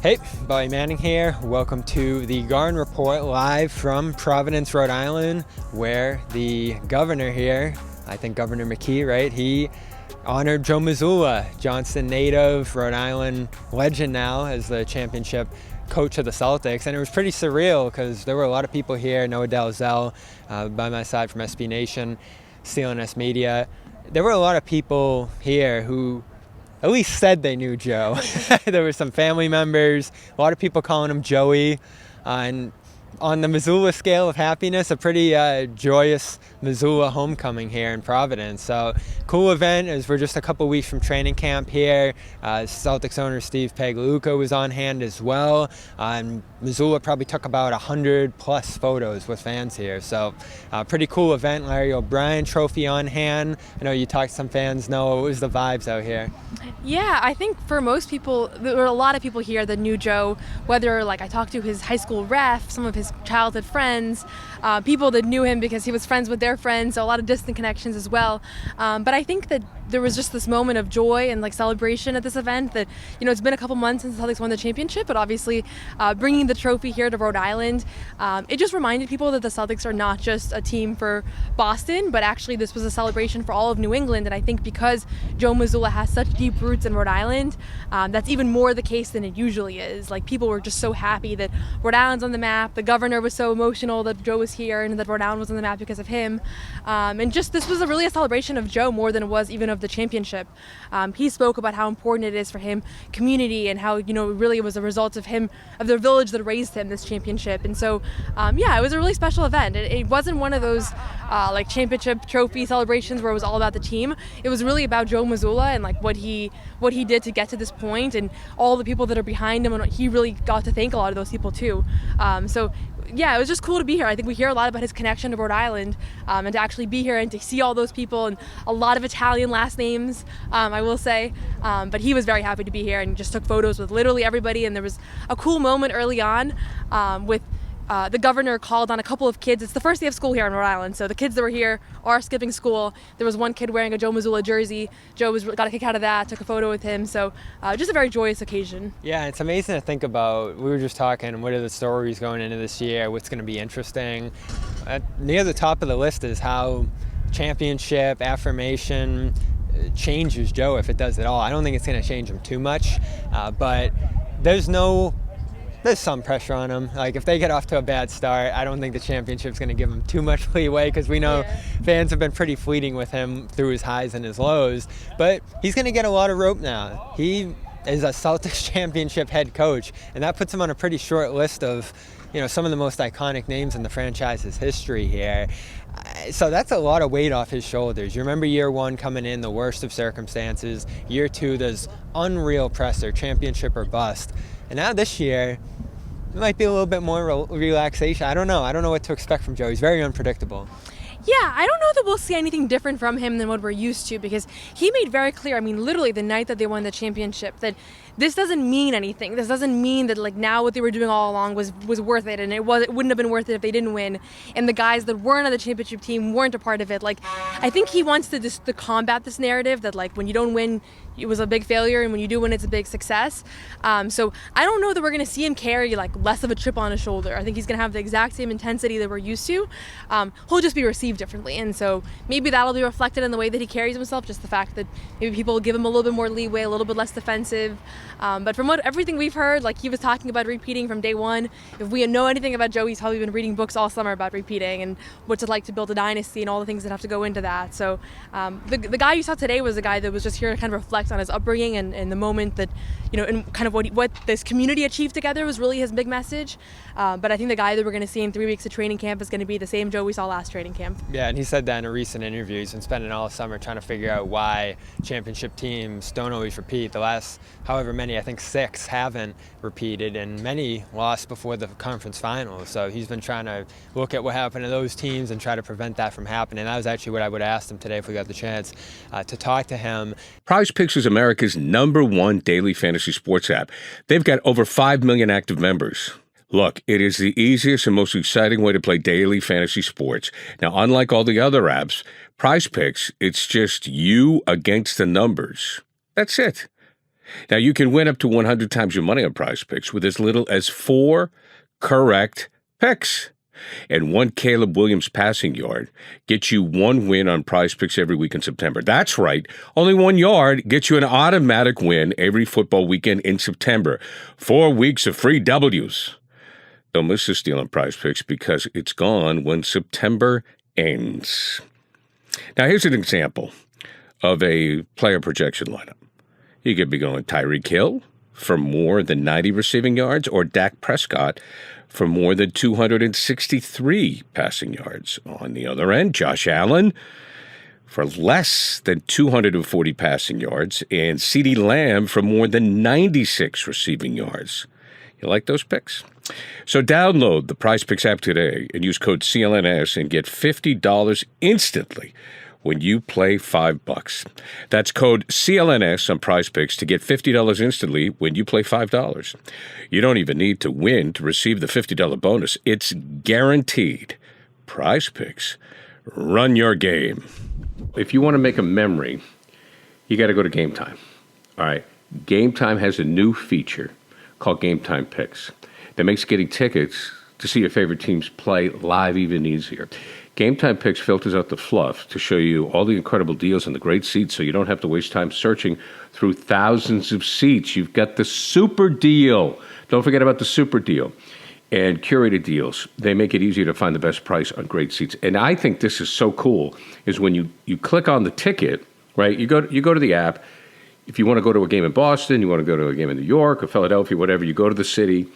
Hey, Bobby Manning here. Welcome to the Garden Report live from Providence, Rhode Island, where the governor here, I think Governor McKee, right? He honored Joe Mazzulla, Johnston native, Rhode Island legend now as the championship coach of the Celtics. And it was pretty surreal because there were a lot of people here, Noa Dalzell by my side from SB Nation, CLNS Media. There were a lot of people here who at least said they knew Joe. There were some family members, a lot of people calling him Joey. And on the Mazzulla scale of happiness, a pretty joyous Mazzulla homecoming here in Providence. So cool event as we're just a couple weeks from training camp here. Celtics owner Steve Pagliuca was on hand as well. And Mazzulla probably took about 100 plus photos with fans here. So pretty cool event. Larry O'Brien trophy on hand. I know you talked to some fans. Noah, what was the vibes out here? Yeah, I think for most people, there were a lot of people here that knew Joe, whether like I talked to his high school ref, some of his childhood friends, people that knew him because he was friends with their friends, so a lot of distant connections as well. But I think that there was just this moment of joy and like celebration at this event that, you know, it's been a couple months since the Celtics won the championship, but obviously bringing the trophy here to Rhode Island, it just reminded people that the Celtics are not just a team for Boston, but actually this was a celebration for all of New England. And I think because Joe Mazzulla has such deep roots in Rhode Island, that's even more the case than it usually is. Like, people were just so happy that Rhode Island's on the map. The governor was so emotional that Joe was here and that Rhode Island was on the map because of him. And just this was really a celebration of Joe more than it was even of the championship. He spoke about how important it is for him, community, and how, you know, really it was a result of him, of the village that raised him, this championship. And so, yeah, it was a really special event. It wasn't one of those like championship trophy celebrations where it was all about the team. It was really about Joe Mazzulla and like what he did to get to this point, and all the people that are behind him, and he really got to thank a lot of those people too. So yeah, it was just cool to be here. I think we hear a lot about his connection to Rhode Island, and to actually be here and to see all those people and a lot of Italian last names, I will say. But he was very happy to be here and just took photos with literally everybody. And there was a cool moment early on with the governor called on a couple of kids. It's the first day of school here in Rhode Island, so the kids that were here are skipping school. There was one kid wearing a Joe Mazzulla jersey. Joe got a kick out of that, took a photo with him. So just a very joyous occasion. Yeah, it's amazing to think about. We were just talking, what are the stories going into this year? What's going to be interesting? Near the top of the list is how championship, affirmation changes Joe, if it does at all. I don't think it's going to change him too much, but there's some pressure on him. Like, if they get off to a bad start, I don't think the championship's going to give him too much leeway, because we know fans have been pretty fleeting with him through his highs and his lows. But he's going to get a lot of rope now. He is a Celtics championship head coach, and that puts him on a pretty short list of, you know, some of the most iconic names in the franchise's history here. So that's a lot of weight off his shoulders. You remember year one coming in, the worst of circumstances. Year two, there's unreal pressure, championship or bust. And now this year, it might be a little bit more relaxation. I don't know. I don't know what to expect from Joe. He's very unpredictable. Yeah, I don't know that we'll see anything different from him than what we're used to, because he made very clear, I mean, literally the night that they won the championship, that this doesn't mean anything. This doesn't mean that like now what they were doing all along was worth it, and it wouldn't have been worth it if they didn't win. And the guys that weren't on the championship team weren't a part of it. Like, I think he wants to combat this narrative that like when you don't win, it was a big failure, and when you do win, it's a big success. So I don't know that we're going to see him carry like less of a chip on his shoulder. I think he's going to have the exact same intensity that we're used to. He'll just be received differently, and so maybe that'll be reflected in the way that he carries himself. Just the fact that maybe people will give him a little bit more leeway, a little bit less defensive. But from everything we've heard, like he was talking about repeating from day one. If we know anything about Joe, he's probably been reading books all summer about repeating and what's it like to build a dynasty and all the things that have to go into that. So the guy you saw today was a guy that was just here to kind of reflect on his upbringing and the moment that, you know, and kind of what this community achieved together was really his big message. But I think the guy that we're going to see in 3 weeks of training camp is going to be the same Joe we saw last training camp. Yeah, and he said that in a recent interview. He's been spending all summer trying to figure out why championship teams don't always repeat. The last however many, I think 6 haven't repeated, and many lost before the conference finals. So he's been trying to look at what happened to those teams and try to prevent that from happening. That was actually what I would have asked him today if we got the chance to talk to him. PrizePicks is America's #1 daily fantasy sports app. They've got over 5 million active members. Look, it is the easiest and most exciting way to play daily fantasy sports. Now, unlike all the other apps, PrizePicks, it's just you against the numbers. That's it. Now, you can win up to 100 times your money on PrizePicks with as little as 4 correct picks. And 1 Caleb Williams passing yard gets you 1 win on PrizePicks every week in September. That's right. Only 1 yard gets you an automatic win every football weekend in September. 4 weeks of free W's. Don't miss this deal on PrizePicks because it's gone when September ends. Now, here's an example of a player projection lineup. You could be going Tyreek Hill for more than 90 receiving yards or Dak Prescott for more than 263 passing yards. On the other end, Josh Allen for less than 240 passing yards and CeeDee Lamb for more than 96 receiving yards. You like those picks? So download the PrizePicks app today and use code CLNS and get $50 instantly when you play $5. That's code CLNS on PrizePicks to get $50 instantly when you play $5. You don't even need to win to receive the $50 bonus. It's guaranteed. PrizePicks. Run your game. If you want to make a memory, you got to go to GameTime. All right. GameTime has a new feature called GameTime Picks that makes getting tickets to see your favorite teams play live even easier. GameTime Picks filters out the fluff to show you all the incredible deals and the great seats so you don't have to waste time searching through thousands of seats. You've got the super deal. Don't forget about the super deal. And curated deals. They make it easier to find the best price on great seats. And I think this is so cool is when you click on the ticket, right? You go to the app. If you want to go to a game in Boston, you want to go to a game in New York or Philadelphia, whatever, you go to the city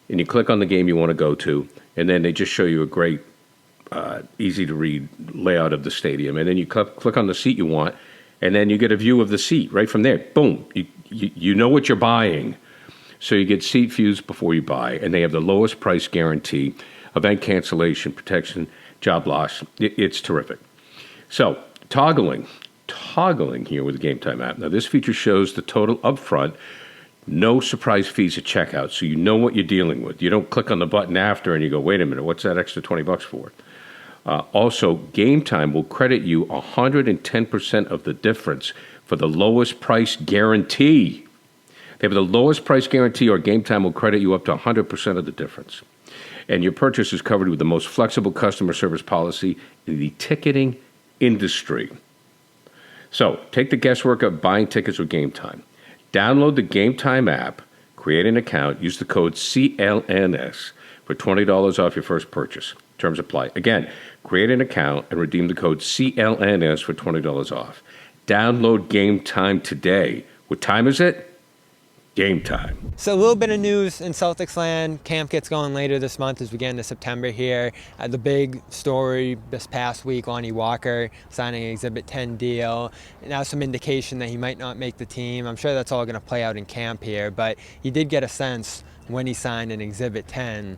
and you click on the game you want to go to, and then they just show you a great easy-to-read layout of the stadium. And then you click on the seat you want, and then you get a view of the seat right from there. Boom. You know what you're buying. So you get seat views before you buy, and they have the lowest price guarantee, event cancellation, protection, job loss. It's terrific. So toggling here with the GameTime app. Now, this feature shows the total upfront, no surprise fees at checkout, so you know what you're dealing with. You don't click on the button after and you go, wait a minute, what's that extra $20 for? Also, GameTime will credit you 110% of the difference for the lowest price guarantee. They have the lowest price guarantee, or GameTime will credit you up to 100% of the difference. And your purchase is covered with the most flexible customer service policy in the ticketing industry. So, take the guesswork of buying tickets with GameTime. Download the GameTime app, create an account, use the code CLNS for $20 off your first purchase. Terms apply. Again, create an account and redeem the code CLNS for $20 off. Download GameTime today. What time is it? Game time. So a little bit of news in Celtics land. Camp gets going later this month as we get into September here. The big story this past week, Lonnie Walker signing an Exhibit 10 deal. Now some indication that he might not make the team. I'm sure that's all going to play out in camp here, but he did get a sense when he signed an Exhibit 10.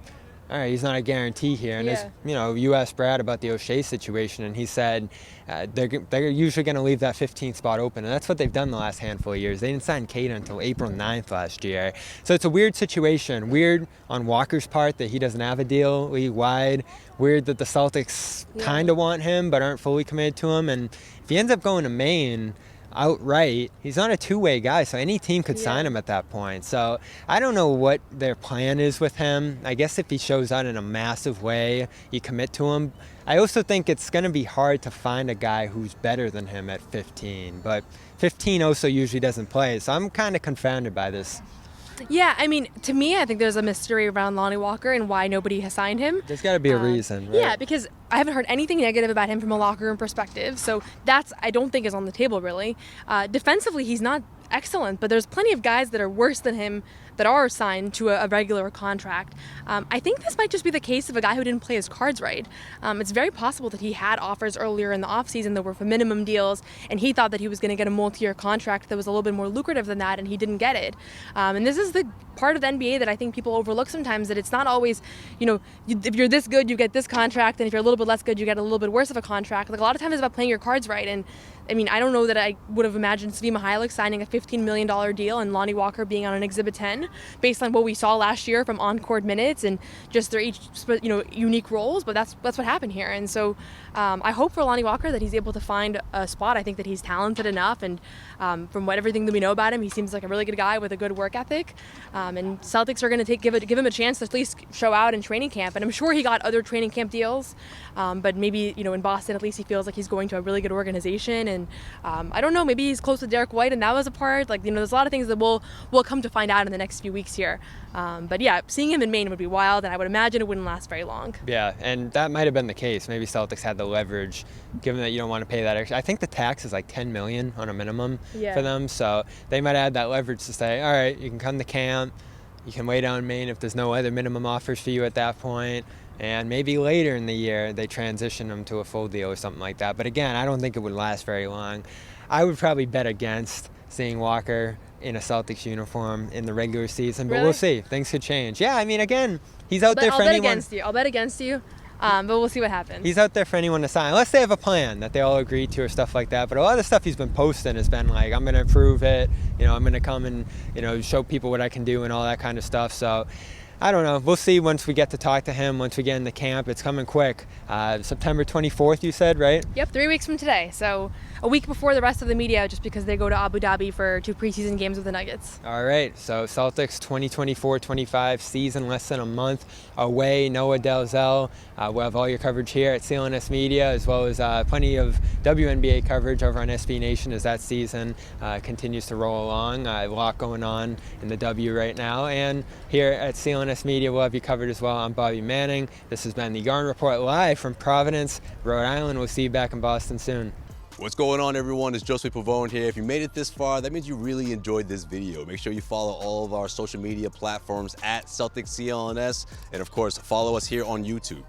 All right, he's not a guarantee here. And you asked Brad about the O'Shea situation, and he said they're usually going to leave that 15th spot open, and that's what they've done the last handful of years. They didn't sign Kate until April 9th last year. So it's a weird situation. Weird on Walker's part that he doesn't have a deal league-wide. Weird that the Celtics kind of want him but aren't fully committed to him. And if he ends up going to Maine outright, he's not a two-way guy, so any team could sign him at that point. So I don't know what their plan is with him. I guess if he shows out in a massive way, you commit to him. I also think it's going to be hard to find a guy who's better than him at 15, but 15 also usually doesn't play, so I'm kind of confounded by this. Yeah, I mean, to me, I think there's a mystery around Lonnie Walker and why nobody has signed him. There's got to be a reason, right? Yeah, because I haven't heard anything negative about him from a locker room perspective, so that's, I don't think, is on the table, really. Defensively, he's not excellent, but there's plenty of guys that are worse than him that are signed to a regular contract. I think this might just be the case of a guy who didn't play his cards right. It's very possible that he had offers earlier in the offseason that were for minimum deals, and he thought that he was going to get a multi-year contract that was a little bit more lucrative than that, and he didn't get it. And this is the part of the NBA that I think people overlook sometimes, that it's not always, if you're this good, you get this contract, and if you're a little bit less good, you get a little bit worse of a contract. Like, a lot of times it's about playing your cards right. And I mean, I don't know that I would have imagined Svi Mihajlovic signing a $15 million deal and Lonnie Walker being on an Exhibit 10 based on what we saw last year from on-court minutes and just their each, unique roles. But that's what happened here. And so I hope for Lonnie Walker that he's able to find a spot. I think that he's talented enough, and from everything that we know about him, he seems like a really good guy with a good work ethic. And Celtics are going to give him a chance to at least show out in training camp. And I'm sure he got other training camp deals, but maybe in Boston at least he feels like he's going to a really good organization. And I don't know, maybe he's close to Derek White, and that was a part. Like, there's a lot of things that we'll come to find out in the next few weeks here. But yeah, seeing him in Maine would be wild, and I would imagine it wouldn't last very long. Yeah, and that might have been the case. Maybe Celtics had the leverage, given that you don't want to pay that extra. I think the tax is like $10 million on a minimum for them, so they might have had that leverage to say, all right, you can come to camp, you can wait out in Maine if there's no other minimum offers for you at that point. And maybe later in the year, they transition them to a full deal or something like that. But again, I don't think it would last very long. I would probably bet against seeing Walker in a Celtics uniform in the regular season, but we'll see. Things could change. Yeah, I mean, again, he's out there for anyone. I'll bet against you. But we'll see what happens. He's out there for anyone to sign, unless they have a plan that they all agree to or stuff like that. But a lot of the stuff he's been posting has been like, I'm going to improve it. I'm going to come and, show people what I can do and all that kind of stuff. So I don't know. We'll see once we get to talk to him, once we get in the camp. It's coming quick. September 24th, you said, right? Yep, 3 weeks from today. So a week before the rest of the media, just because they go to Abu Dhabi for 2 preseason games with the Nuggets. All right. So Celtics 2024-25 season, less than a month away. Noa Dalzell. We'll have all your coverage here at CLNS Media, as well as plenty of WNBA coverage over on SB Nation as that season continues to roll along. A lot going on in the W right now. And here at CLNS Media, we'll have you covered as well. I'm Bobby Manning. This has been the Garden Report live from Providence, Rhode Island. We'll see you back in Boston soon. What's going on, everyone? It's Joseph Pavone here. If you made it this far, that means you really enjoyed this video. Make sure you follow all of our social media platforms at Celtics CLNS, and of course, follow us here on YouTube.